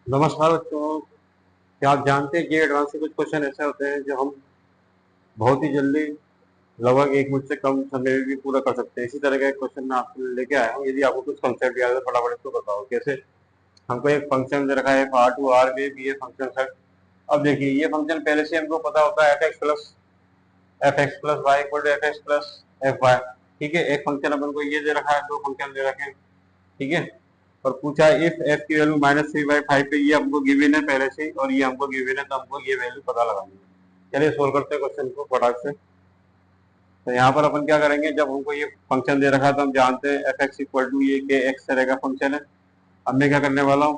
नमस्कार बच्चों। क्या आप जानते हैं कि एडवांस के कुछ क्वेश्चन ऐसे होते हैं जो हम बहुत ही जल्दी लगभग एक मिनट से कम समय में भी पूरा कर सकते हैं। इसी तरह का एक क्वेश्चन मैं आपके लिए लेके आया हूँ। यदि आपको कुछ कंसेप्ट याद है फटाफट इसको बताओ। कैसे? हमको एक फंक्शन दे रखा है R2 R में भी ये फंक्शन है। अब देखिए ये फंक्शन पहले से हमको पता होता है f(x+y) = f(x+fy)। ठीक है, एक फंक्शन अपन को ये दे रखा है, दो फंक्शन दे रखे हैं। ठीक है, और पूछा इफ f की वैल्यू -3/5 पे, ये हमको गिवन है पहले से ही और ये हमको गिवन है, तो हमको ये वैल्यू पता लगानी है। चलिए सोल्व करते हैं क्वेश्चन को फटाक से। तो यहाँ पर अपन क्या करेंगे, जब हमको ये फंक्शन दे रखा है तो हम जानते हैं f(x) = ये के x तरह का फंक्शन है। अब मैं क्या करने वाला हूँ,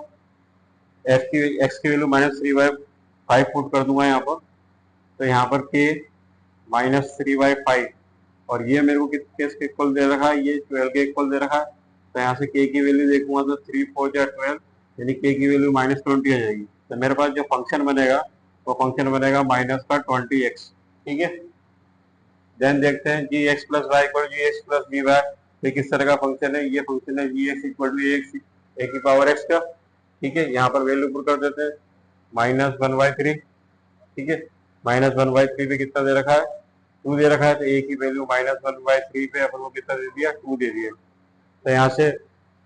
x की वैल्यू -3/5 पुट कर दूंगा यहाँ पर। तो यहाँ पर k -3/5 और ये मेरे को किसके इक्वल दे रखा है, ये 12 के इक्वल दे रखा है। तो यहाँ से k की वैल्यू देखूंगा तो 3 4 जा 12, यानी k की वैल्यू -20 आ जाएगी। तो मेरे पास जो फंक्शन बनेगा वो फंक्शन बनेगा -20x। ठीक है, देन देखते हैं gx+y = gx+by। तो किस तरह का फंक्शन है, ये फंक्शन है gx = ax a की पावर x का। ठीक है, यहाँ पर वैल्यू पुट कर देते हैं -1/3। ठीक है, -1/3 पे कितना दे रखा है, 2 दे रखा है। तो a की वैल्यू -1/3 पे अपन को कितना दे दिया, 2 दे दिया। तो यहाँ से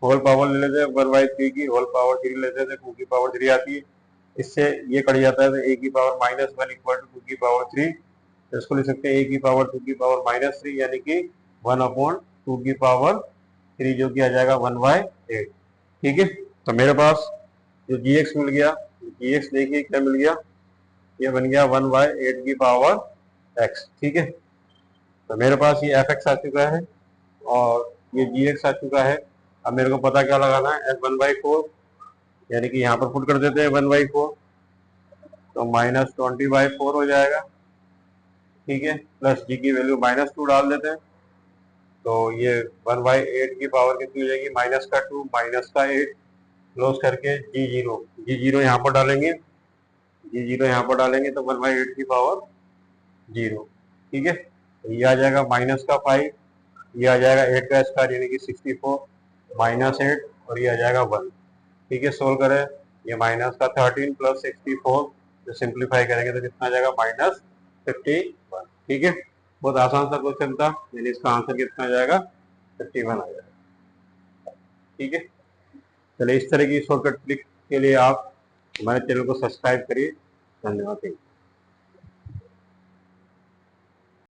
होल पावर ले लेते हैं, 1/3 की होल पावर 3 लेते हैं, 2 की पावर 3 आती है। इससे ये कट जाता है, तो a की पावर -1 = 2 की पावर 3। तो इसको लिख सकते हैं a की पावर 2 की पावर -3, यानी कि 1/2 की पावर 3, जो कि आ जाएगा 1/8। ठीक है, तो मेरे पास जो gx मिल गया, gx देखिए क्या मिल गया, ये बन गया 1/8 की पावर x। ठीक है, तो मेरे पास ये fx आ चुका है और ये gx आ चुका है। अब मेरे को पता क्या लगाना है, 1/4, यानी कि यहाँ पर पुट कर देते हैं 1/4, तो -20/4 हो जाएगा। ठीक है, प्लस g की वैल्यू -2 डाल देते हैं, तो ये 1/8 की पावर कितनी हो जाएगी, -2 -8 क्लोज करके जी जीरो यहाँ पर डालेंगे, यहाँ पर डालेंगे तो 1/8 की पावर 0। ठीक है, तो ये आ जाएगा -5, ये आ जाएगा 8 का स्क्वायर यानी कि 64 -8 और ये आ जाएगा 1। ठीक है, सोल्व करें, ये -13 + 64, तो सिंप्लीफाई करेंगे तो कितना आ जाएगा, -51। ठीक है, बहुत आसान सा क्वेश्चन था, यानी इसका आंसर कितना आ जाएगा, 51 आ जाएगा। ठीक है, चलिए इस तरह की शॉर्टकट ट्रिक के लिए आप हमारे चैनल को सब्सक्राइब करिए। धन्यवाद।